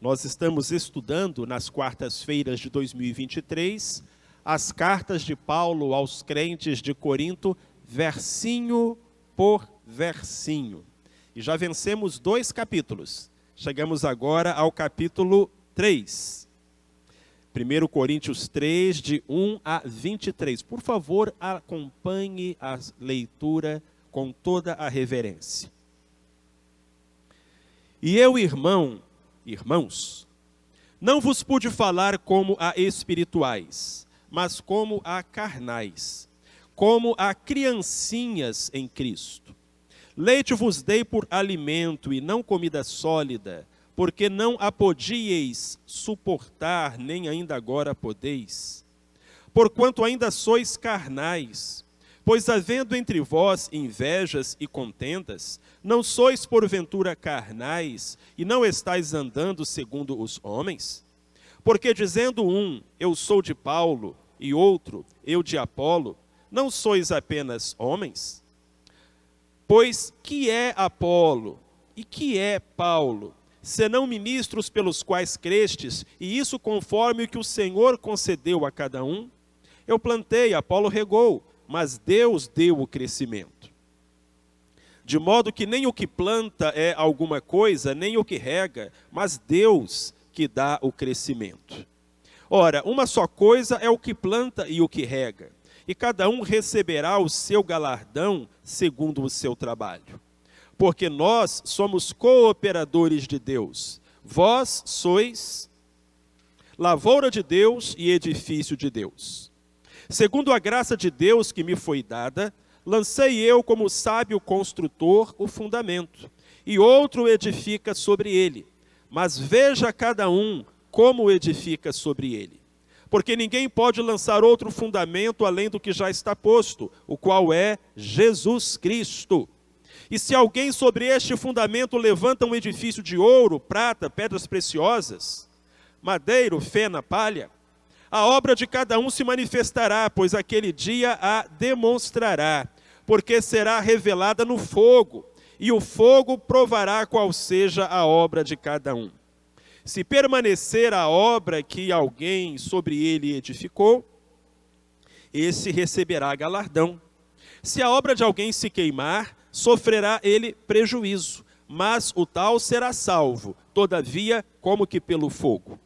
Nós estamos estudando nas quartas-feiras de 2023 as cartas de Paulo aos crentes de Corinto, versinho por versinho. E já vencemos 2 capítulos. Chegamos agora ao capítulo 3. 1 Coríntios 3, de 1 a 23. Por favor, acompanhe a leitura com toda a reverência. E eu, irmãos, não vos pude falar como a espirituais, mas como a carnais, como a criancinhas em Cristo. Leite vos dei por alimento e não comida sólida, porque não a podíeis suportar, nem ainda agora podeis. Porquanto ainda sois carnais, pois havendo entre vós invejas e contendas, não sois porventura carnais, e não estáis andando segundo os homens? Porque dizendo um, eu sou de Paulo, e outro, eu de Apolo, não sois apenas homens? Pois que é Apolo, e que é Paulo, senão ministros pelos quais crestes, e isso conforme o que o Senhor concedeu a cada um? Eu plantei, Apolo regou, mas Deus deu o crescimento. De modo que nem o que planta é alguma coisa, nem o que rega, mas Deus que dá o crescimento. Ora, uma só coisa é o que planta e o que rega, e cada um receberá o seu galardão segundo o seu trabalho. Porque nós somos cooperadores de Deus, vós sois lavoura de Deus e edifício de Deus. Segundo a graça de Deus que me foi dada, lancei eu como sábio construtor o fundamento, e outro edifica sobre ele. Mas veja cada um como edifica sobre ele. Porque ninguém pode lançar outro fundamento além do que já está posto, o qual é Jesus Cristo. E se alguém sobre este fundamento levanta um edifício de ouro, prata, pedras preciosas, madeiro, fena, palha, a obra de cada um se manifestará, pois aquele dia a demonstrará, porque será revelada no fogo, e o fogo provará qual seja a obra de cada um. Se permanecer a obra que alguém sobre ele edificou, esse receberá galardão. Se a obra de alguém se queimar, sofrerá ele prejuízo, mas o tal será salvo, todavia, como que pelo fogo.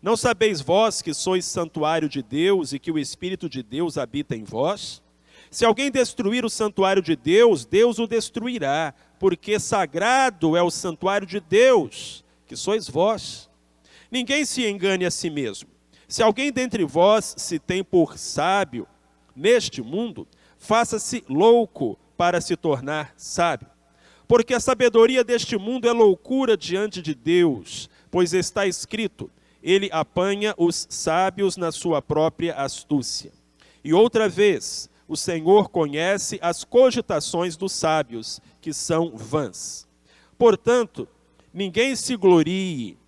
Não sabeis vós que sois santuário de Deus e que o Espírito de Deus habita em vós? Se alguém destruir o santuário de Deus, Deus o destruirá, porque sagrado é o santuário de Deus, que sois vós. Ninguém se engane a si mesmo. Se alguém dentre vós se tem por sábio neste mundo, faça-se louco para se tornar sábio. Porque a sabedoria deste mundo é loucura diante de Deus, pois está escrito, ele apanha os sábios na sua própria astúcia. E outra vez, o Senhor conhece as cogitações dos sábios, que são vãs. Portanto, ninguém se glorie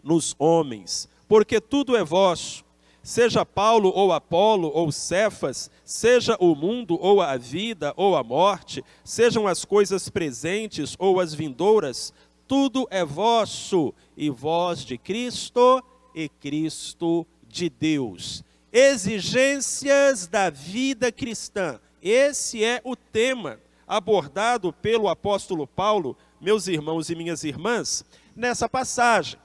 nos homens, porque tudo é vosso, seja Paulo ou Apolo ou Cefas, seja o mundo ou a vida ou a morte, sejam as coisas presentes ou as vindouras, tudo é vosso, e vós de Cristo, e Cristo de Deus. Exigências da vida cristã. Esse é o tema abordado pelo apóstolo Paulo, meus irmãos e minhas irmãs, nessa passagem.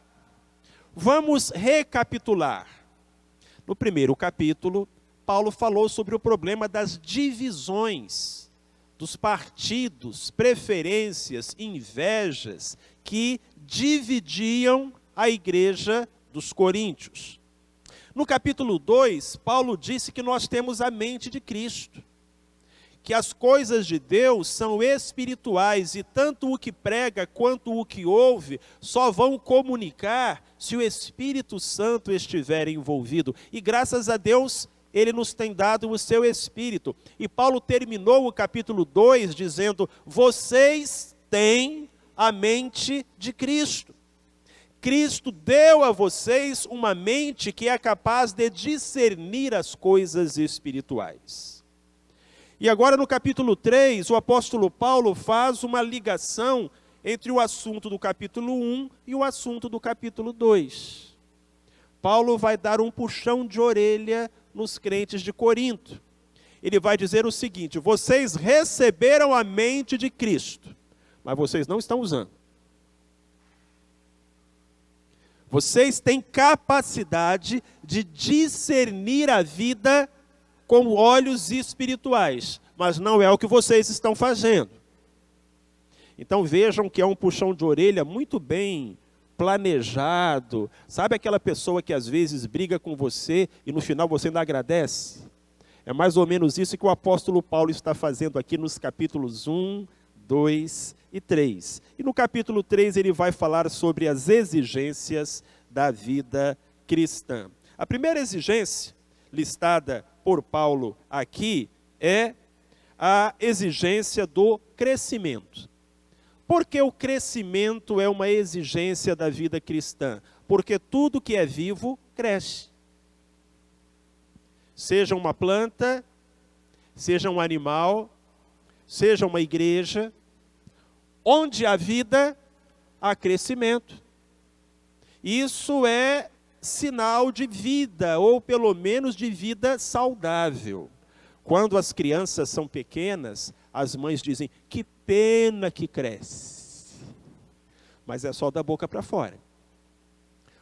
Vamos recapitular. No primeiro capítulo, Paulo falou sobre o problema das divisões, dos partidos, preferências, invejas, que dividiam a igreja dos coríntios. No capítulo 2, Paulo disse que nós temos a mente de Cristo, que as coisas de Deus são espirituais, e tanto o que prega quanto o que ouve só vão comunicar se o Espírito Santo estiver envolvido. E graças a Deus, Ele nos tem dado o seu Espírito. E Paulo terminou o capítulo 2 dizendo, vocês têm a mente de Cristo. Cristo deu a vocês uma mente que é capaz de discernir as coisas espirituais. E agora no capítulo 3, o apóstolo Paulo faz uma ligação entre o assunto do capítulo 1 e o assunto do capítulo 2. Paulo vai dar um puxão de orelha nos crentes de Corinto. Ele vai dizer o seguinte: vocês receberam a mente de Cristo, mas vocês não estão usando. Vocês têm capacidade de discernir a vida com olhos espirituais, mas não é o que vocês estão fazendo. Então vejam que é um puxão de orelha muito bem planejado. Sabe aquela pessoa que às vezes briga com você e no final você ainda agradece? É mais ou menos isso que o apóstolo Paulo está fazendo aqui nos capítulos 1, 2 e 3. E no capítulo 3 ele vai falar sobre as exigências da vida cristã. A primeira exigência listada por Paulo aqui é a exigência do crescimento. Por que o crescimento é uma exigência da vida cristã? Porque tudo que é vivo cresce. Seja uma planta, seja um animal, seja uma igreja, onde há vida, há crescimento. Isso é sinal de vida, ou pelo menos de vida saudável. Quando as crianças são pequenas, as mães dizem, que pena que cresce. Mas é só da boca para fora.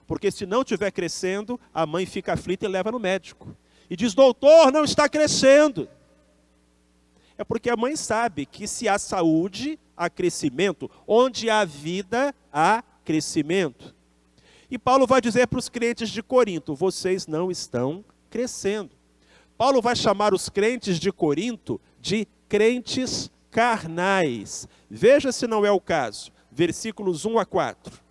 Porque se não estiver crescendo, a mãe fica aflita e leva no médico. E diz, doutor, não está crescendo. É porque a mãe sabe que se há saúde, há crescimento. Onde há vida, há crescimento. E Paulo vai dizer para os crentes de Corinto, vocês não estão crescendo. Paulo vai chamar os crentes de Corinto de crentes carnais. Veja se não é o caso. Versículos 1 a 4.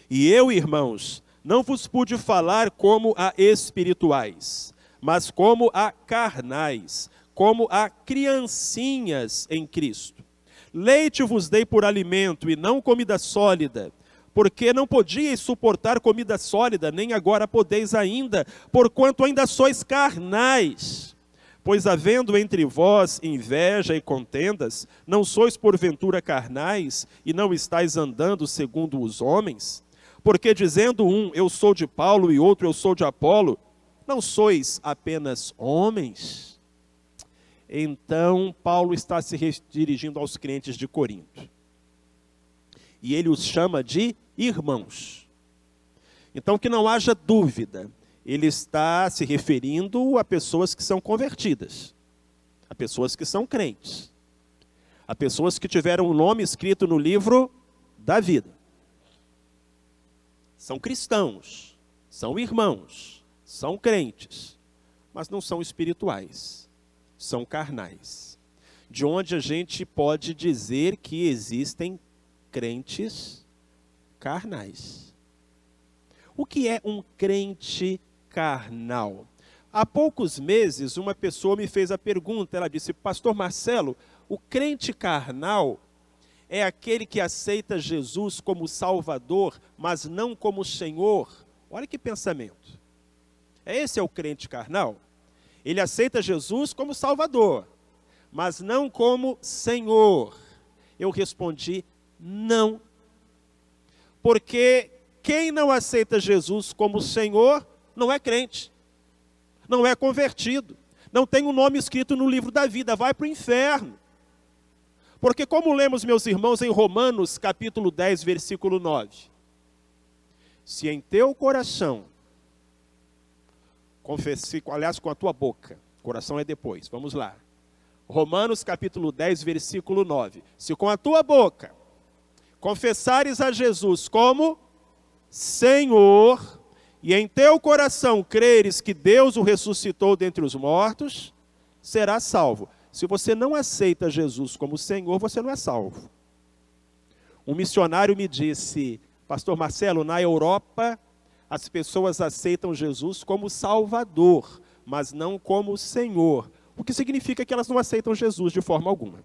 E eu, irmãos, não vos pude falar como a espirituais, mas como a carnais, como a criancinhas em Cristo. Leite vos dei por alimento e não comida sólida, porque não podíeis suportar comida sólida, nem agora podeis ainda, porquanto ainda sois carnais. Pois havendo entre vós inveja e contendas, não sois porventura carnais, e não estáis andando segundo os homens? Porque dizendo um, eu sou de Paulo, e outro, eu sou de Apolo, não sois apenas homens? Então, Paulo está se dirigindo aos crentes de Corinto. E ele os chama de irmãos. Então, que não haja dúvida, ele está se referindo a pessoas que são convertidas, a pessoas que são crentes, a pessoas que tiveram o nome escrito no livro da vida. São cristãos, são irmãos, são crentes, mas não são espirituais, são carnais. De onde a gente pode dizer que existem crentes carnais. O que é um crente carnal? Há poucos meses, uma pessoa me fez a pergunta, ela disse, pastor Marcelo, o crente carnal é aquele que aceita Jesus como Salvador, mas não como Senhor? Olha que pensamento. Esse é o crente carnal? Ele aceita Jesus como Salvador, mas não como Senhor. Eu respondi, não. Porque quem não aceita Jesus como Senhor, não é crente, não é convertido, não tem um nome escrito no livro da vida, vai para o inferno. Porque como lemos, meus irmãos, em Romanos, capítulo 10, versículo 9, se em teu coração, confesse, aliás, com a tua boca, coração é depois, vamos lá. Romanos, capítulo 10, versículo 9, se com a tua boca confessares a Jesus como Senhor, e em teu coração creres que Deus o ressuscitou dentre os mortos, serás salvo. Se você não aceita Jesus como Senhor, você não é salvo. Um missionário me disse, pastor Marcelo, na Europa, as pessoas aceitam Jesus como Salvador, mas não como Senhor. O que significa que elas não aceitam Jesus de forma alguma.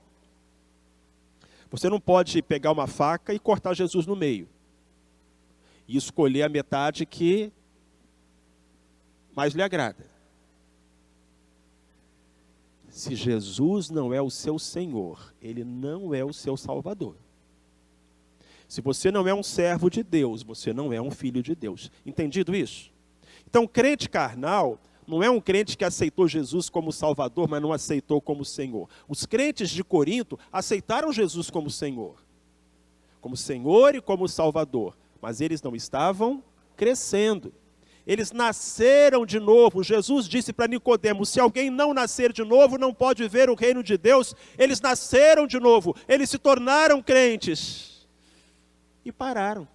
Você não pode pegar uma faca e cortar Jesus no meio. E escolher a metade que mais lhe agrada. Se Jesus não é o seu Senhor, Ele não é o seu Salvador. Se você não é um servo de Deus, você não é um filho de Deus. Entendido isso? Então, crente carnal não é um crente que aceitou Jesus como Salvador, mas não aceitou como Senhor. Os crentes de Corinto aceitaram Jesus como Senhor e como Salvador, mas eles não estavam crescendo. Eles nasceram de novo. Jesus disse para Nicodemos: se alguém não nascer de novo, não pode ver o reino de Deus. Eles nasceram de novo, eles se tornaram crentes e pararam.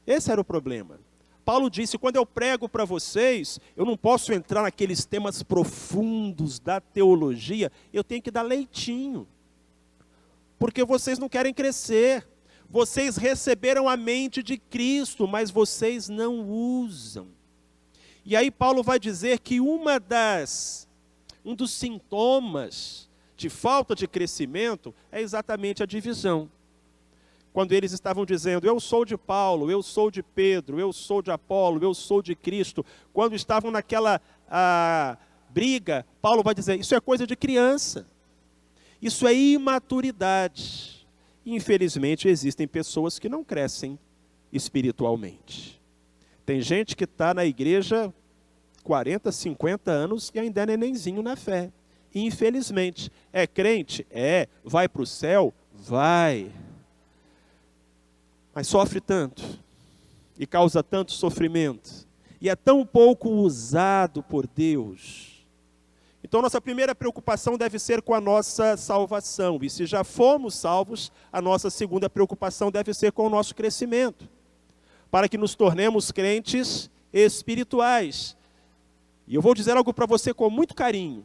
Esse era o problema. Paulo disse: quando eu prego para vocês, eu não posso entrar naqueles temas profundos da teologia, eu tenho que dar leitinho, porque vocês não querem crescer. Vocês receberam a mente de Cristo, mas vocês não usam. E aí Paulo vai dizer que um dos sintomas de falta de crescimento é exatamente a divisão. Quando eles estavam dizendo: eu sou de Paulo, eu sou de Pedro, eu sou de Apolo, eu sou de Cristo. Quando estavam naquela briga, Paulo vai dizer: isso é coisa de criança. Isso é imaturidade. Infelizmente, existem pessoas que não crescem espiritualmente. Tem gente que está na igreja 40, 50 anos e ainda é nenenzinho na fé. Infelizmente. É crente? É. Vai para o céu? Vai. Mas sofre tanto. E causa tanto sofrimento. E é tão pouco usado por Deus. Então, nossa primeira preocupação deve ser com a nossa salvação. E se já fomos salvos, a nossa segunda preocupação deve ser com o nosso crescimento, para que nos tornemos crentes espirituais. E eu vou dizer algo para você com muito carinho.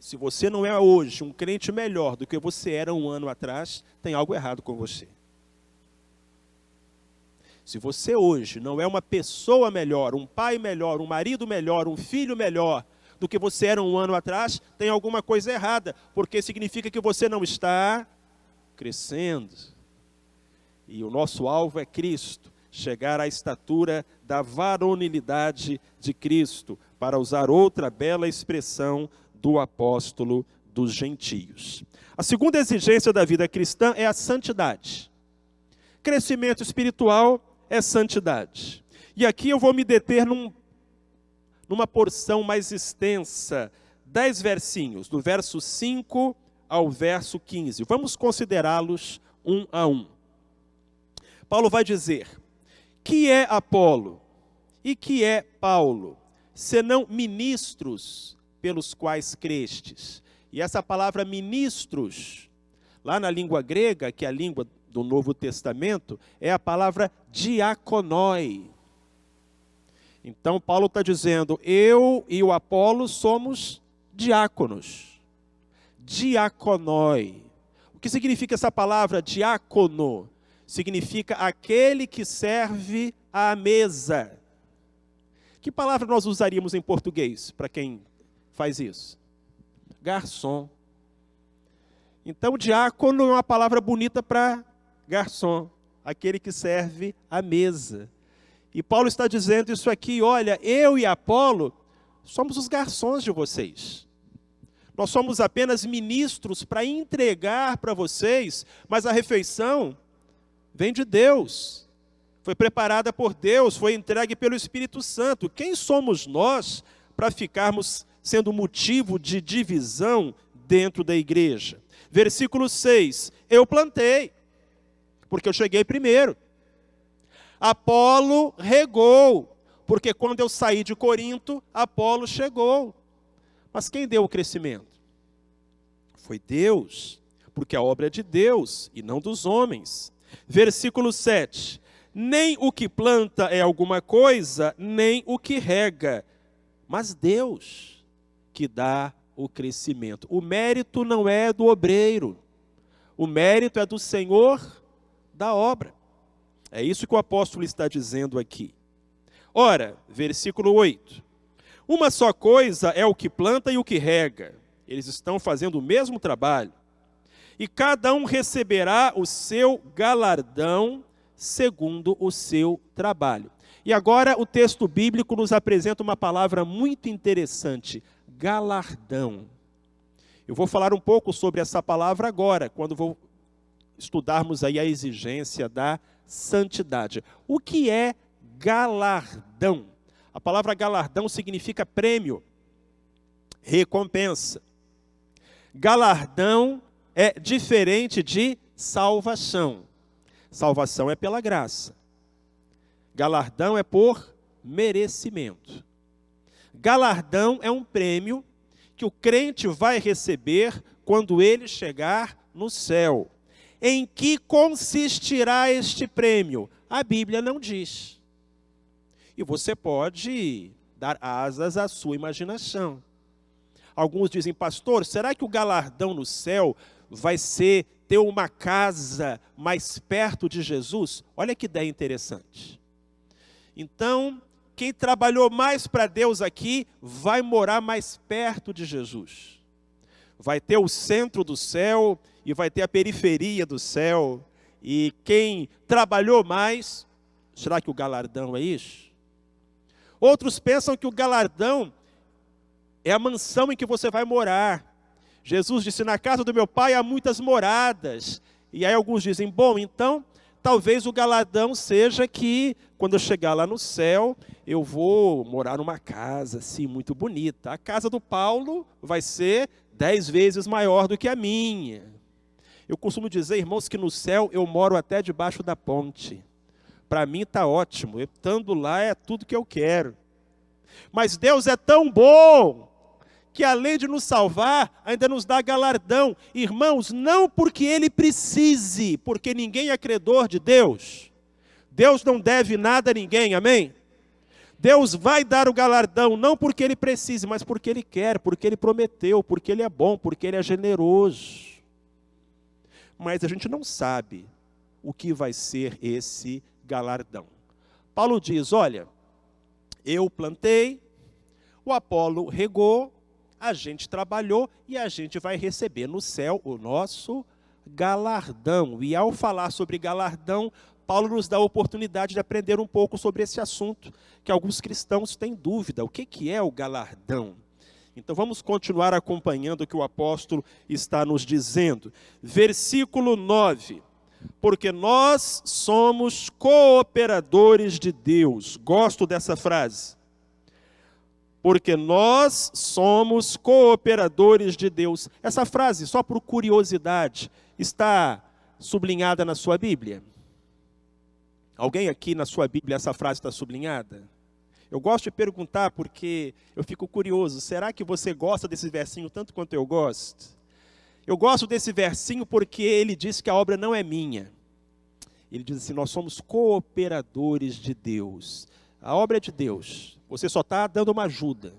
Se você não é hoje um crente melhor do que você era um ano atrás, tem algo errado com você. Se você hoje não é uma pessoa melhor, um pai melhor, um marido melhor, um filho melhor do que você era um ano atrás, tem alguma coisa errada, porque significa que você não está crescendo. E o nosso alvo é Cristo, chegar à estatura da varonilidade de Cristo, para usar outra bela expressão do apóstolo dos gentios. A segunda exigência da vida cristã é a santidade. Crescimento espiritual é santidade. E aqui eu vou me deter numa porção mais extensa, 10 versinhos, do verso 5 ao verso 15. Vamos considerá-los um a um. Paulo vai dizer: que é Apolo e que é Paulo, senão ministros pelos quais crestes. E essa palavra ministros, lá na língua grega, que é a língua do Novo Testamento, é a palavra diakonoi. Então Paulo está dizendo: eu e o Apolo somos diáconos. Diakonoi. O que significa essa palavra diácono? Significa aquele que serve à mesa. Que palavra nós usaríamos em português para quem faz isso? Garçom. Então diácono é uma palavra bonita para garçom, aquele que serve à mesa. E Paulo está dizendo isso aqui: olha, eu e Apolo somos os garçons de vocês. Nós somos apenas ministros para entregar para vocês, mas a refeição vem de Deus. Foi preparada por Deus, foi entregue pelo Espírito Santo. Quem somos nós para ficarmos sendo motivo de divisão dentro da igreja? Versículo 6, eu plantei, porque eu cheguei primeiro. Apolo regou, porque quando eu saí de Corinto, Apolo chegou. Mas quem deu o crescimento? Foi Deus, porque a obra é de Deus e não dos homens. Versículo 7, nem o que planta é alguma coisa, nem o que rega, mas Deus que dá o crescimento. O mérito não é do obreiro, o mérito é do Senhor da obra. É isso que o apóstolo está dizendo aqui. Ora, versículo 8. Uma só coisa é o que planta e o que rega. Eles estão fazendo o mesmo trabalho. E cada um receberá o seu galardão segundo o seu trabalho. E agora o texto bíblico nos apresenta uma palavra muito interessante: galardão. Eu vou falar um pouco sobre essa palavra agora, quando vou estudarmos aí a exigência da santidade. O que é galardão? A palavra galardão significa prêmio, recompensa. Galardão é diferente de salvação. Salvação é pela graça. Galardão é por merecimento. Galardão é um prêmio que o crente vai receber quando ele chegar no céu. Em que consistirá este prêmio? A Bíblia não diz. E você pode dar asas à sua imaginação. Alguns dizem, pastor, será que o galardão no céu vai ser ter uma casa mais perto de Jesus? Olha que ideia interessante. Então, quem trabalhou mais para Deus aqui, vai morar mais perto de Jesus. Vai ter o centro do céu e vai ter a periferia do céu. E quem trabalhou mais, será que o galardão é isso? Outros pensam que o galardão é a mansão em que você vai morar. Jesus disse, na casa do meu pai há muitas moradas. E aí alguns dizem, bom, então, talvez o galardão seja que, quando eu chegar lá no céu, eu vou morar numa casa, assim, muito bonita. A casa do Paulo vai ser 10 vezes maior do que a minha. Eu costumo dizer, irmãos, que no céu eu moro até debaixo da ponte. Para mim está ótimo, eu estando lá é tudo que eu quero. Mas Deus é tão bom, que além de nos salvar, ainda nos dá galardão. Irmãos, não porque Ele precise, porque ninguém é credor de Deus. Deus não deve nada a ninguém, amém? Deus vai dar o galardão, não porque Ele precise, mas porque Ele quer, porque Ele prometeu, porque Ele é bom, porque Ele é generoso. Mas a gente não sabe o que vai ser esse galardão. Paulo diz, olha, eu plantei, o Apolo regou, a gente trabalhou e a gente vai receber no céu o nosso galardão. E ao falar sobre galardão, Paulo nos dá a oportunidade de aprender um pouco sobre esse assunto, que alguns cristãos têm dúvida. O que é o galardão? Então vamos continuar acompanhando o que o apóstolo está nos dizendo. Versículo 9. Porque nós somos cooperadores de Deus. Gosto dessa frase. Porque nós somos cooperadores de Deus. Essa frase, só por curiosidade, está sublinhada na sua Bíblia? Alguém aqui na sua Bíblia essa frase está sublinhada? Eu gosto de perguntar porque eu fico curioso. Será que você gosta desse versinho tanto quanto eu gosto? Eu gosto desse versinho porque ele diz que a obra não é minha. Ele diz assim, nós somos cooperadores de Deus. A obra é de Deus. Você só está dando uma ajuda.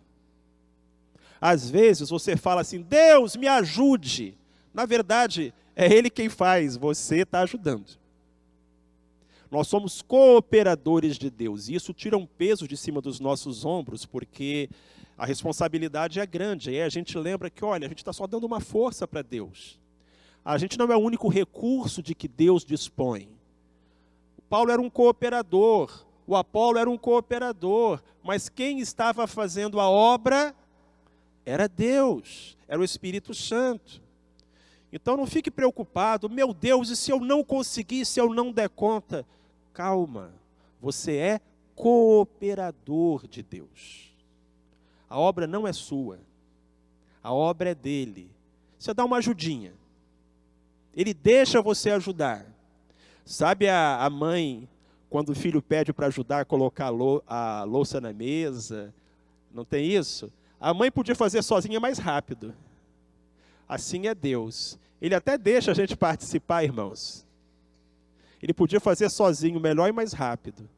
Às vezes você fala assim, Deus me ajude. Na verdade, é Ele quem faz, você está ajudando. Nós somos cooperadores de Deus. E isso tira um peso de cima dos nossos ombros, porque a responsabilidade é grande. E aí a gente lembra que, olha, a gente está só dando uma força para Deus. A gente não é o único recurso de que Deus dispõe. O Paulo era um cooperador, o Apolo era um cooperador, mas quem estava fazendo a obra era Deus, era o Espírito Santo. Então não fique preocupado, meu Deus, e se eu não conseguir, se eu não der conta? Calma, você é cooperador de Deus. A obra não é sua, a obra é dele. Você dá uma ajudinha, ele deixa você ajudar. Sabe a mãe, quando o filho pede para ajudar a colocar a louça na mesa, não tem isso? A mãe podia fazer sozinha mais rápido. Assim é Deus. Ele até deixa a gente participar, irmãos. Ele podia fazer sozinho melhor e mais rápido,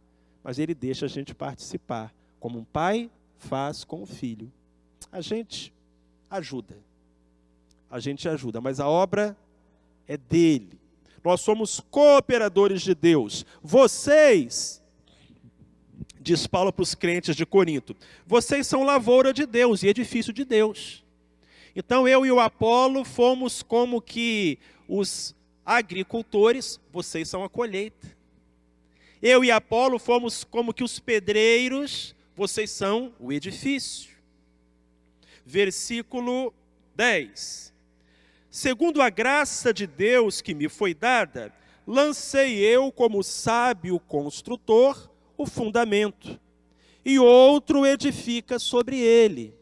mas Ele deixa a gente participar, como um pai faz com o filho. A gente ajuda, mas a obra é dele. Nós somos cooperadores de Deus. Vocês, diz Paulo para os crentes de Corinto, vocês são lavoura de Deus e edifício de Deus. Então eu e o Apolo fomos como que os agricultores, vocês são a colheita. Eu e Apolo fomos como que os pedreiros, vocês são o edifício. Versículo 10. Segundo a graça de Deus que me foi dada, lancei eu, como sábio construtor, o fundamento, e outro edifica sobre ele.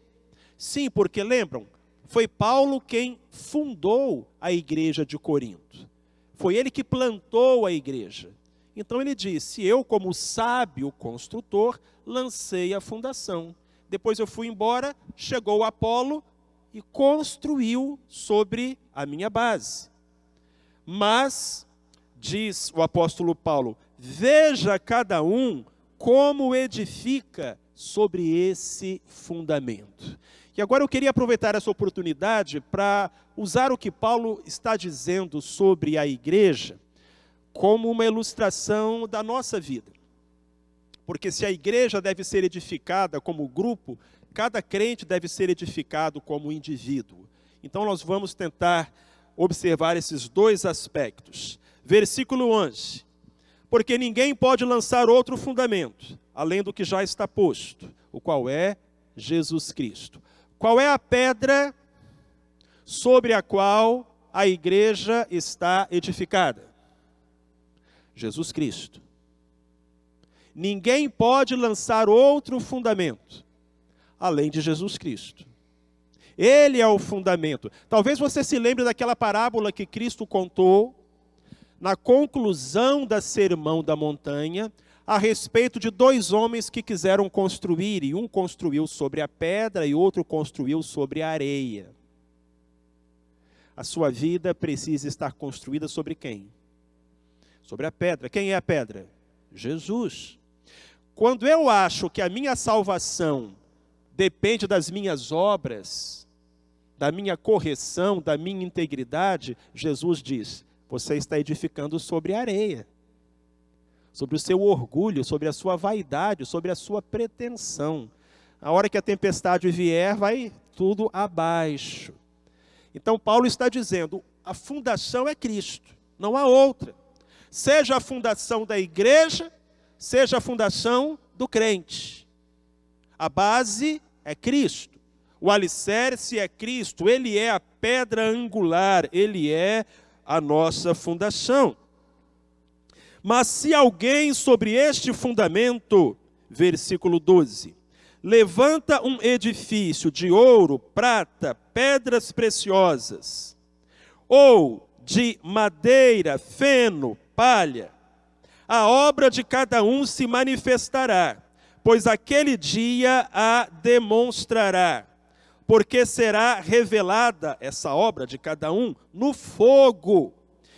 Sim, porque lembram, foi Paulo quem fundou a igreja de Corinto. Foi ele que plantou a igreja. Então ele disse, eu, como sábio construtor, lancei a fundação. Depois eu fui embora, chegou o Apolo e construiu sobre a minha base. Mas, diz o apóstolo Paulo, veja cada um como edifica sobre esse fundamento. E agora eu queria aproveitar essa oportunidade para usar o que Paulo está dizendo sobre a igreja como uma ilustração da nossa vida. Porque se a igreja deve ser edificada como grupo, cada crente deve ser edificado como indivíduo. Então nós vamos tentar observar esses dois aspectos. Versículo 11. Porque ninguém pode lançar outro fundamento, além do que já está posto, o qual é Jesus Cristo. Qual é a pedra sobre a qual a igreja está edificada? Jesus Cristo. Ninguém pode lançar outro fundamento, além de Jesus Cristo. Ele é o fundamento. Talvez você se lembre daquela parábola que Cristo contou na conclusão da Sermão da Montanha, a respeito de dois homens que quiseram construir, e um construiu sobre a pedra e outro construiu sobre a areia. A sua vida precisa estar construída sobre quem? Sobre a pedra. Quem é a pedra? Jesus. Quando eu acho que a minha salvação depende das minhas obras, da minha correção, da minha integridade, Jesus diz, você está edificando sobre a areia, sobre o seu orgulho, sobre a sua vaidade, sobre a sua pretensão. A hora que a tempestade vier, vai tudo abaixo. Então Paulo está dizendo, a fundação é Cristo, não há outra. Seja a fundação da igreja, seja a fundação do crente. A base é Cristo. O alicerce é Cristo. Ele é a pedra angular. Ele é a nossa fundação. Mas se alguém sobre este fundamento, versículo 12, levanta um edifício de ouro, prata, pedras preciosas, ou de madeira, feno, palha, a obra de cada um se manifestará, pois aquele dia a demonstrará, porque será revelada essa obra de cada um no fogo,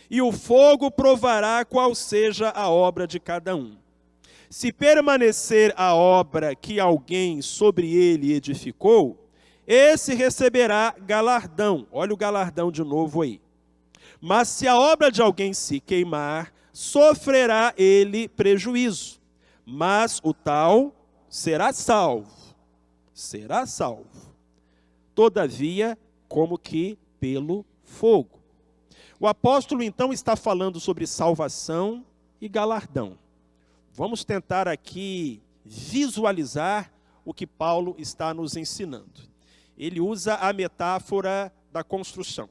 e o fogo provará qual seja a obra de cada um. Se permanecer a obra que alguém sobre ele edificou, esse receberá galardão. Olha o galardão de novo aí. Mas se a obra de alguém se queimar, sofrerá ele prejuízo, mas o tal será salvo. Será salvo. Todavia, como que pelo fogo. O apóstolo então está falando sobre salvação e galardão. Vamos tentar aqui visualizar o que Paulo está nos ensinando. Ele usa a metáfora da construção.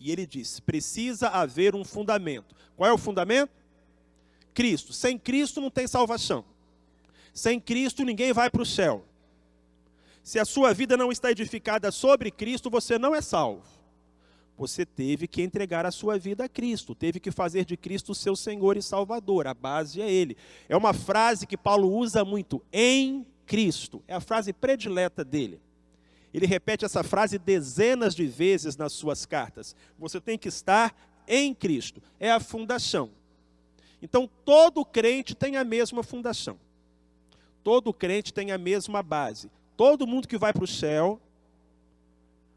E ele diz, precisa haver um fundamento. Qual é o fundamento? Cristo. Sem Cristo não tem salvação. Sem Cristo ninguém vai para o céu. Se a sua vida não está edificada sobre Cristo, você não é salvo. Você teve que entregar a sua vida a Cristo, teve que fazer de Cristo o seu Senhor e Salvador, a base é Ele. É uma frase que Paulo usa muito, em Cristo, é a frase predileta dele. Ele repete essa frase dezenas de vezes nas suas cartas. Você tem que estar em Cristo, é a fundação. Então todo crente tem a mesma fundação, todo crente tem a mesma base. Todo mundo que vai para o céu,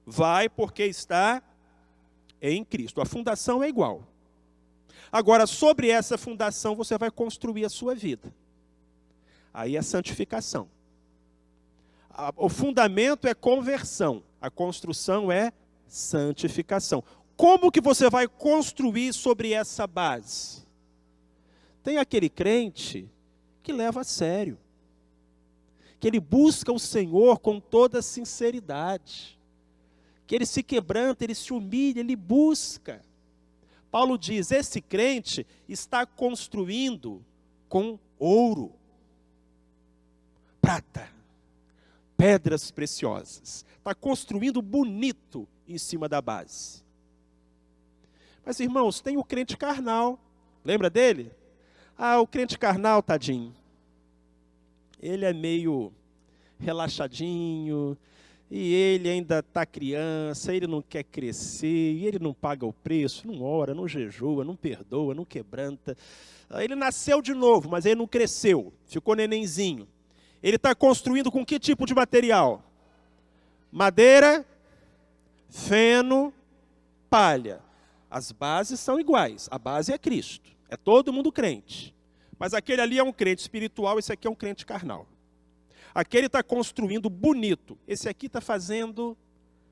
vai porque está em Cristo. A fundação é igual. Agora, sobre essa fundação, você vai construir a sua vida. Aí é santificação. O fundamento é conversão. A construção é santificação. Como que você vai construir sobre essa base? Tem aquele crente que leva a sério, que ele busca o Senhor com toda sinceridade, que ele se quebranta, ele se humilha, ele busca. Paulo diz, esse crente está construindo com ouro, prata, pedras preciosas. Está construindo bonito em cima da base. Mas, irmãos, tem o crente carnal. Lembra dele? O crente carnal, tadinho. Ele é meio relaxadinho, e ele ainda está criança, ele não quer crescer, e ele não paga o preço, não ora, não jejua, não perdoa, não quebranta. Ele nasceu de novo, mas ele não cresceu, ficou nenenzinho. Ele está construindo com que tipo de material? Madeira, feno, palha. As bases são iguais, a base é Cristo, é todo mundo crente. Mas aquele ali é um crente espiritual, esse aqui é um crente carnal. Aquele está construindo bonito, esse aqui está fazendo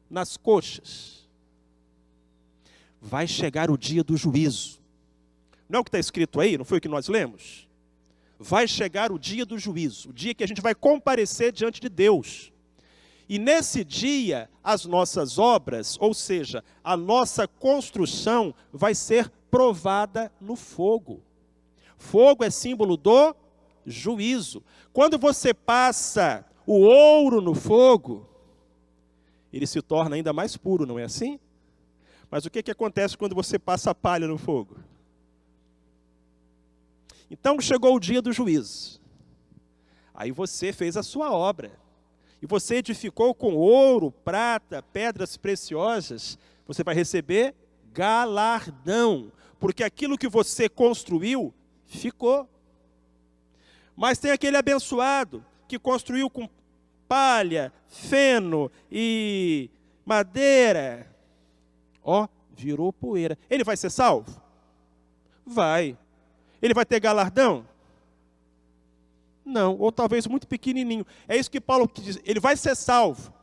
nas coxas. Vai chegar o dia do juízo. Não é o que está escrito aí? Não foi o que nós lemos? Vai chegar o dia do juízo, o dia que a gente vai comparecer diante de Deus. E nesse dia, as nossas obras, ou seja, a nossa construção, vai ser provada no fogo. Fogo é símbolo do juízo. Quando você passa o ouro no fogo, ele se torna ainda mais puro, não é assim? Mas o que acontece quando você passa a palha no fogo? Então chegou o dia do juízo. Aí você fez a sua obra. E você edificou com ouro, prata, pedras preciosas. Você vai receber galardão. Porque aquilo que você construiu, ficou. Mas tem aquele abençoado que construiu com palha, feno e madeira. Virou poeira. Ele vai ser salvo? Vai. Ele vai ter galardão? Não, ou talvez muito pequenininho. É isso que Paulo diz. Ele vai ser salvo.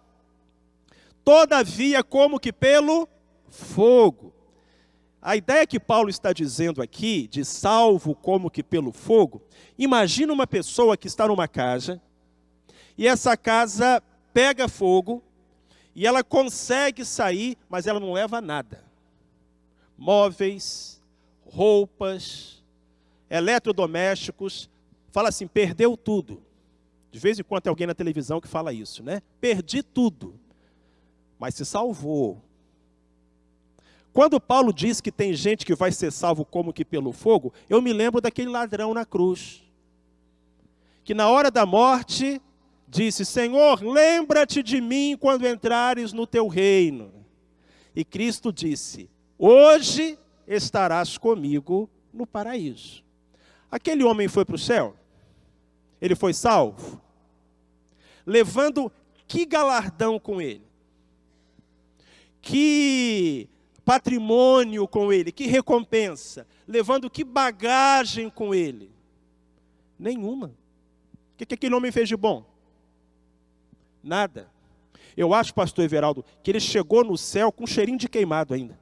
Todavia, como que pelo fogo. A ideia que Paulo está dizendo aqui, de salvo como que pelo fogo, imagina uma pessoa que está numa casa, e essa casa pega fogo, e ela consegue sair, mas ela não leva nada. Móveis, roupas, eletrodomésticos, fala assim, perdeu tudo. De vez em quando tem alguém na televisão que fala isso, né? Perdi tudo, mas se salvou. Quando Paulo diz que tem gente que vai ser salvo como que pelo fogo, eu me lembro daquele ladrão na cruz, que na hora da morte disse, Senhor, lembra-te de mim quando entrares no teu reino. E Cristo disse, hoje estarás comigo no paraíso. Aquele homem foi para o céu? Ele foi salvo? Levando que galardão com ele? Que patrimônio com ele, que recompensa, levando que bagagem com ele? Nenhuma. O que aquele homem fez de bom? Nada. Eu acho, pastor Everaldo, que ele chegou no céu com um cheirinho de queimado ainda.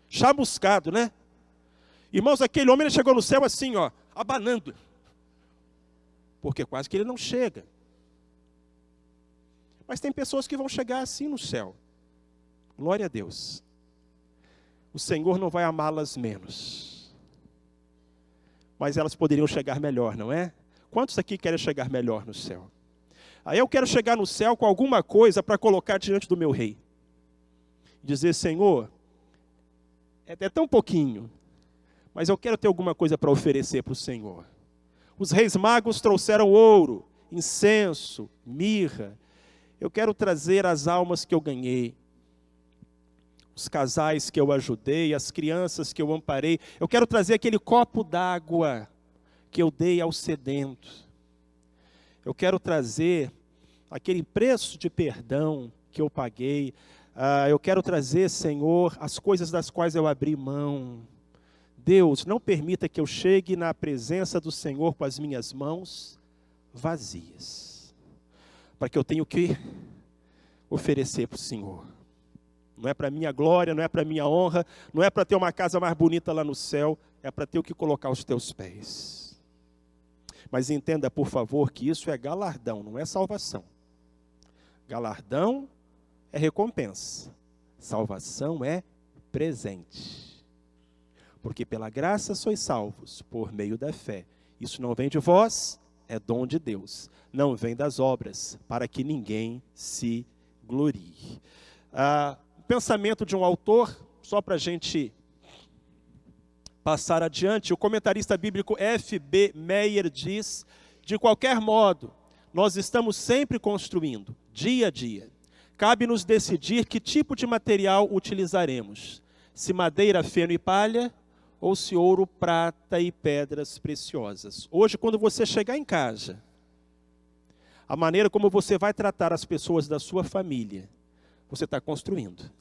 Chamuscado, né? Irmãos, aquele homem ele chegou no céu assim, abanando. Porque quase que ele não chega. Mas tem pessoas que vão chegar assim no céu. Glória a Deus. O Senhor não vai amá-las menos. Mas elas poderiam chegar melhor, não é? Quantos aqui querem chegar melhor no céu? Aí eu quero chegar no céu com alguma coisa para colocar diante do meu rei. Dizer, Senhor, é tão pouquinho, mas eu quero ter alguma coisa para oferecer para o Senhor. Os reis magos trouxeram ouro, incenso, mirra. Eu quero trazer as almas que eu ganhei. Os casais que eu ajudei, as crianças que eu amparei. Eu quero trazer aquele copo d'água que eu dei ao sedento. Eu quero trazer aquele preço de perdão que eu paguei. Eu quero trazer, Senhor, as coisas das quais eu abri mão. Deus, não permita que eu chegue na presença do Senhor com as minhas mãos vazias. Para que eu tenha o que oferecer para o Senhor. Não é para minha glória, não é para minha honra, não é para ter uma casa mais bonita lá no céu, é para ter o que colocar aos teus pés. Mas entenda, por favor, que isso é galardão, não é salvação. Galardão é recompensa. Salvação é presente. Porque pela graça sois salvos, por meio da fé. Isso não vem de vós, é dom de Deus. Não vem das obras, para que ninguém se glorie. Pensamento de um autor, só para a gente passar adiante. O comentarista bíblico F.B. Meyer diz: de qualquer modo, nós estamos sempre construindo, dia a dia. Cabe-nos decidir que tipo de material utilizaremos. Se madeira, feno e palha, ou se ouro, prata e pedras preciosas. Hoje, quando você chegar em casa, a maneira como você vai tratar as pessoas da sua família, você está construindo.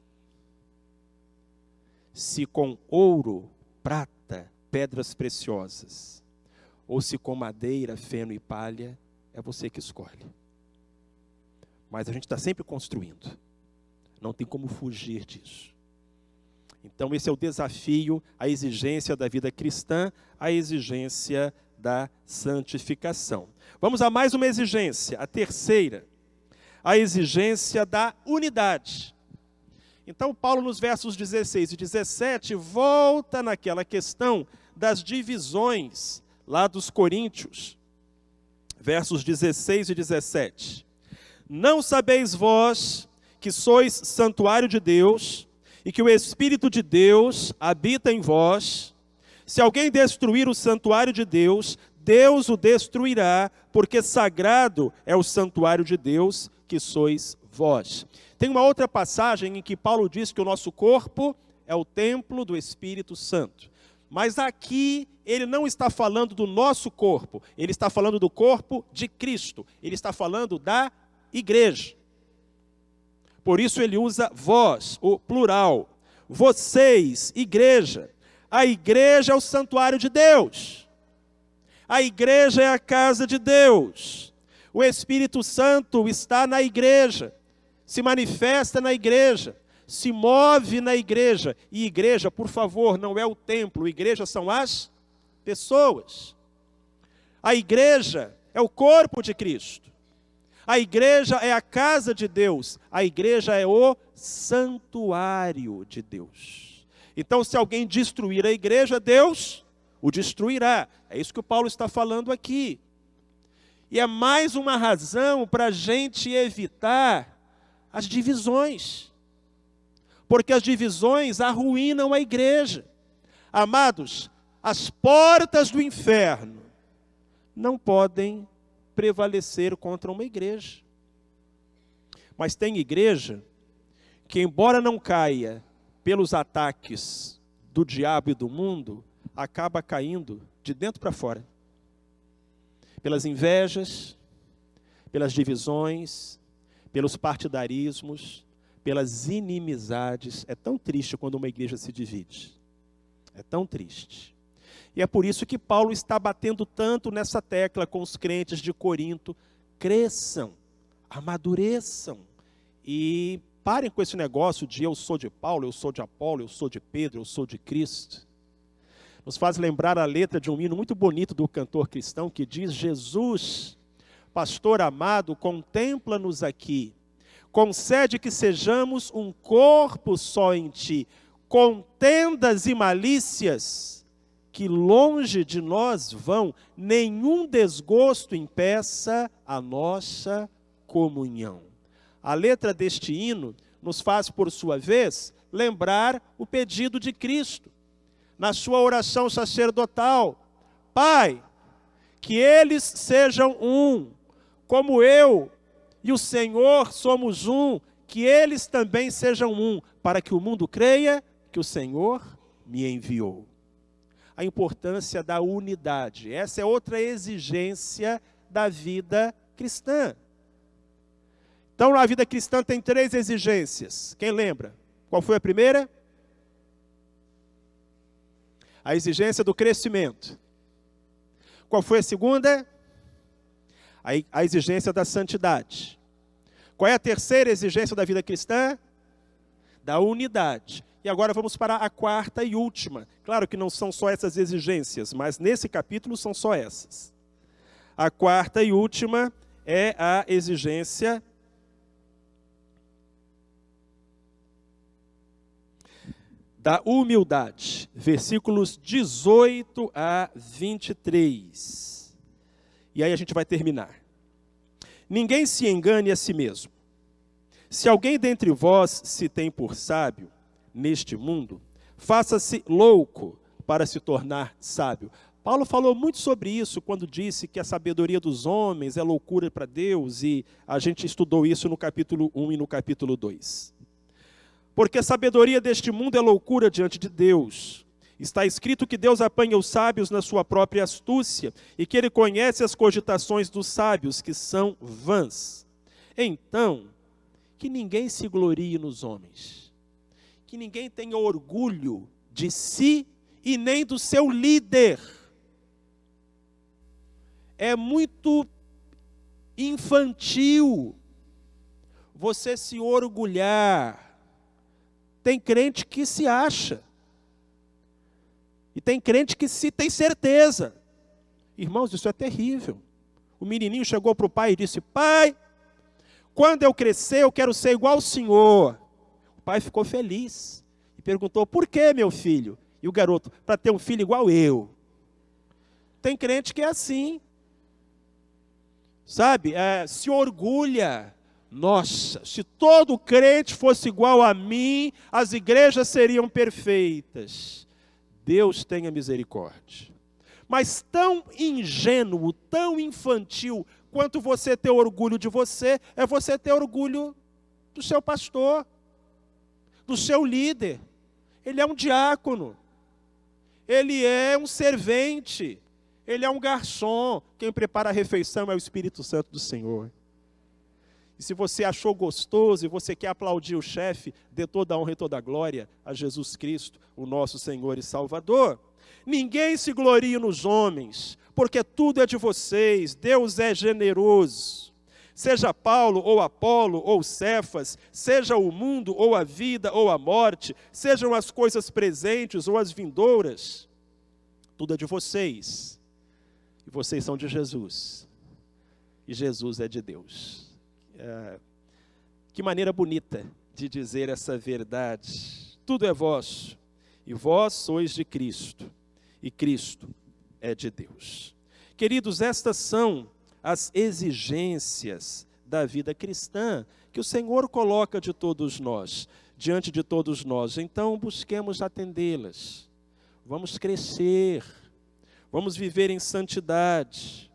Se com ouro, prata, pedras preciosas, ou se com madeira, feno e palha, é você que escolhe. Mas a gente está sempre construindo. Não tem como fugir disso. Então esse é o desafio, a exigência da vida cristã, a exigência da santificação. Vamos a mais uma exigência, a terceira. A exigência da unidade. Então Paulo nos versos 16 e 17 volta naquela questão das divisões lá dos Coríntios. Versos 16 e 17. Não sabeis vós que sois santuário de Deus e que o Espírito de Deus habita em vós? Se alguém destruir o santuário de Deus, Deus o destruirá, porque sagrado é o santuário de Deus que sois vós. Tem uma outra passagem em que Paulo diz que o nosso corpo é o templo do Espírito Santo. Mas aqui ele não está falando do nosso corpo, ele está falando do corpo de Cristo, ele está falando da igreja. Por isso ele usa vós, o plural. Vocês, igreja. A igreja é o santuário de Deus. A igreja é a casa de Deus. O Espírito Santo está na igreja, se manifesta na igreja, se move na igreja. E igreja, por favor, não é o templo, igreja são as pessoas. A igreja é o corpo de Cristo. A igreja é a casa de Deus. A igreja é o santuário de Deus. Então, se alguém destruir a igreja, Deus o destruirá. É isso que o Paulo está falando aqui. E é mais uma razão para a gente evitar as divisões. Porque as divisões arruinam a igreja. Amados, as portas do inferno não podem prevalecer contra uma igreja. Mas tem igreja que, embora não caia pelos ataques do diabo e do mundo, acaba caindo de dentro para fora. Pelas invejas, pelas divisões, pelos partidarismos, pelas inimizades. É tão triste quando uma igreja se divide. É tão triste. E é por isso que Paulo está batendo tanto nessa tecla com os crentes de Corinto. Cresçam, amadureçam e parem com esse negócio de eu sou de Paulo, eu sou de Apolo, eu sou de Pedro, eu sou de Cristo. Nos faz lembrar a letra de um hino muito bonito do cantor cristão que diz: Jesus, pastor amado, contempla-nos aqui, concede que sejamos um corpo só em ti, contendas e malícias que longe de nós vão, nenhum desgosto impeça a nossa comunhão. A letra deste hino nos faz, por sua vez, lembrar o pedido de Cristo, na sua oração sacerdotal: Pai, que eles sejam um, como eu e o Senhor somos um, que eles também sejam um, para que o mundo creia que o Senhor me enviou. A importância da unidade. Essa é outra exigência da vida cristã. Então, na vida cristã tem 3 exigências. Quem lembra? Qual foi a primeira? A exigência do crescimento. Qual foi a segunda? A exigência da santidade. Qual é a terceira exigência da vida cristã? Da unidade. E agora vamos para a quarta e última. Claro que não são só essas exigências, mas nesse capítulo são só essas. A quarta e última é a exigência da humildade, versículos 18 a 23. E aí a gente vai terminar. Ninguém se engane a si mesmo. Se alguém dentre vós se tem por sábio neste mundo, faça-se louco para se tornar sábio. Paulo falou muito sobre isso quando disse que a sabedoria dos homens é loucura para Deus, e a gente estudou isso no capítulo 1 e no capítulo 2. Porque a sabedoria deste mundo é loucura diante de Deus. Está escrito que Deus apanha os sábios na sua própria astúcia e que ele conhece as cogitações dos sábios, que são vãs. Então, que ninguém se glorie nos homens, que ninguém tenha orgulho de si e nem do seu líder. É muito infantil você se orgulhar. Tem crente que se acha. E tem crente que se tem certeza. Irmãos, isso é terrível. O menininho chegou para o pai e disse: pai, quando eu crescer eu quero ser igual ao senhor. O pai ficou feliz e perguntou: por que, meu filho? E o garoto: para ter um filho igual eu. Tem crente que é assim. Sabe, se orgulha. Nossa, se todo crente fosse igual a mim, as igrejas seriam perfeitas. Deus tenha misericórdia. Mas tão ingênuo, tão infantil, quanto você ter orgulho de você, é você ter orgulho do seu pastor, do seu líder. Ele é um diácono, ele é um servente, ele é um garçom. Quem prepara a refeição é o Espírito Santo do Senhor. E se você achou gostoso e você quer aplaudir o chefe, dê toda a honra e toda a glória a Jesus Cristo, o nosso Senhor e Salvador. Ninguém se glorie nos homens, porque tudo é de vocês. Deus é generoso. Seja Paulo ou Apolo ou Cefas, seja o mundo ou a vida ou a morte, sejam as coisas presentes ou as vindouras, tudo é de vocês. E vocês são de Jesus. E Jesus é de Deus. Que maneira bonita de dizer essa verdade. Tudo é vosso, e vós sois de Cristo, e Cristo é de Deus. Queridos, estas são as exigências da vida cristã que o Senhor coloca de todos nós, diante de todos nós. Então, busquemos atendê-las. Vamos crescer, vamos viver em santidade.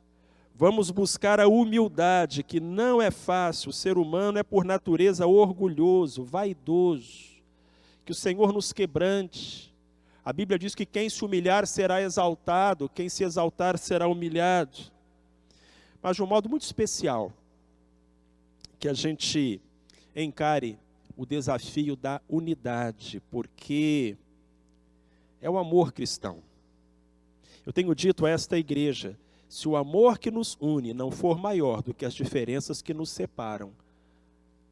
Vamos buscar a humildade, que não é fácil. O ser humano é por natureza orgulhoso, vaidoso. Que o Senhor nos quebrante. A Bíblia diz que quem se humilhar será exaltado, quem se exaltar será humilhado. Mas de um modo muito especial, que a gente encare o desafio da unidade, porque é o amor cristão. Eu tenho dito a esta igreja: se o amor que nos une não for maior do que as diferenças que nos separam,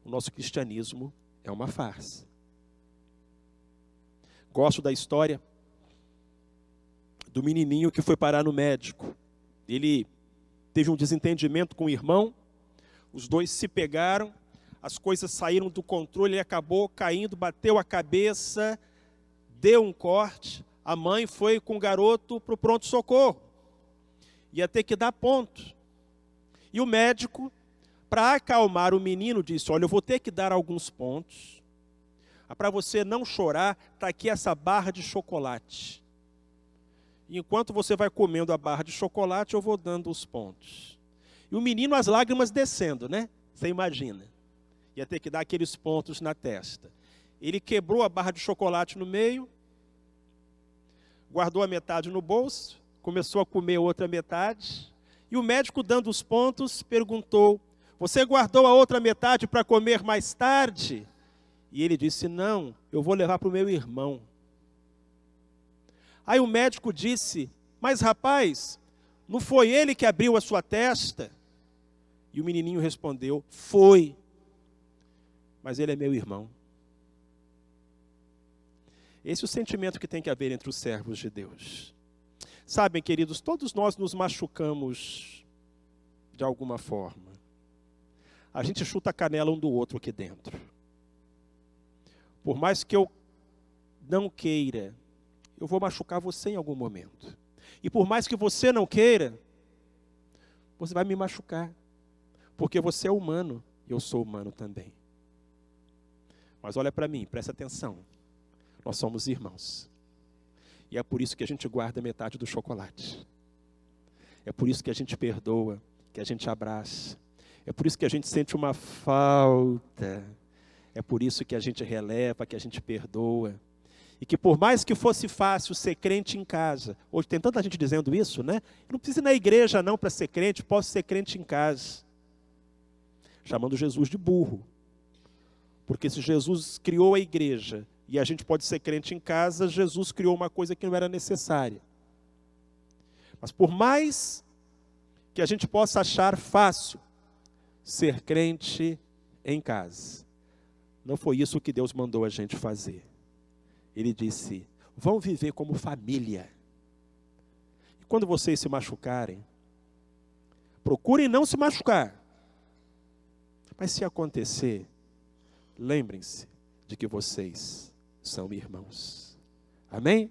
o nosso cristianismo é uma farsa. Gosto da história do menininho que foi parar no médico. Ele teve um desentendimento com o irmão, os dois se pegaram, as coisas saíram do controle, ele acabou caindo, bateu a cabeça, deu um corte. A mãe foi com o garoto para o pronto-socorro. Ia ter que dar ponto. E o médico, para acalmar o menino, disse: olha, eu vou ter que dar alguns pontos. Para você não chorar, está aqui essa barra de chocolate. E enquanto você vai comendo a barra de chocolate, eu vou dando os pontos. E o menino, as lágrimas descendo, né? Você imagina. Ia ter que dar aqueles pontos na testa. Ele quebrou a barra de chocolate no meio, guardou a metade no bolso, começou a comer outra metade, e o médico, dando os pontos, perguntou: você guardou a outra metade para comer mais tarde? E ele disse: não, eu vou levar para o meu irmão. Aí o médico disse: mas rapaz, não foi ele que abriu a sua testa? E o menininho respondeu: foi, mas ele é meu irmão. Esse é o sentimento que tem que haver entre os servos de Deus. Sabem, queridos, todos nós nos machucamos de alguma forma. A gente chuta a canela um do outro aqui dentro. Por mais que eu não queira, eu vou machucar você em algum momento. E por mais que você não queira, você vai me machucar. Porque você é humano, e eu sou humano também. Mas olha para mim, presta atenção. Nós somos irmãos. E é por isso que a gente guarda metade do chocolate. É por isso que a gente perdoa, que a gente abraça. É por isso que a gente sente uma falta. É por isso que a gente releva, que a gente perdoa. E que por mais que fosse fácil ser crente em casa, hoje tem tanta gente dizendo isso, né? Não precisa ir na igreja não para ser crente, posso ser crente em casa. Chamando Jesus de burro. Porque se Jesus criou a igreja e a gente pode ser crente em casa, Jesus criou uma coisa que não era necessária. Mas por mais que a gente possa achar fácil ser crente em casa, não foi isso que Deus mandou a gente fazer. Ele disse, vão viver como família. E quando vocês se machucarem, procurem não se machucar. Mas se acontecer, lembrem-se de que vocês são irmãos. Amém?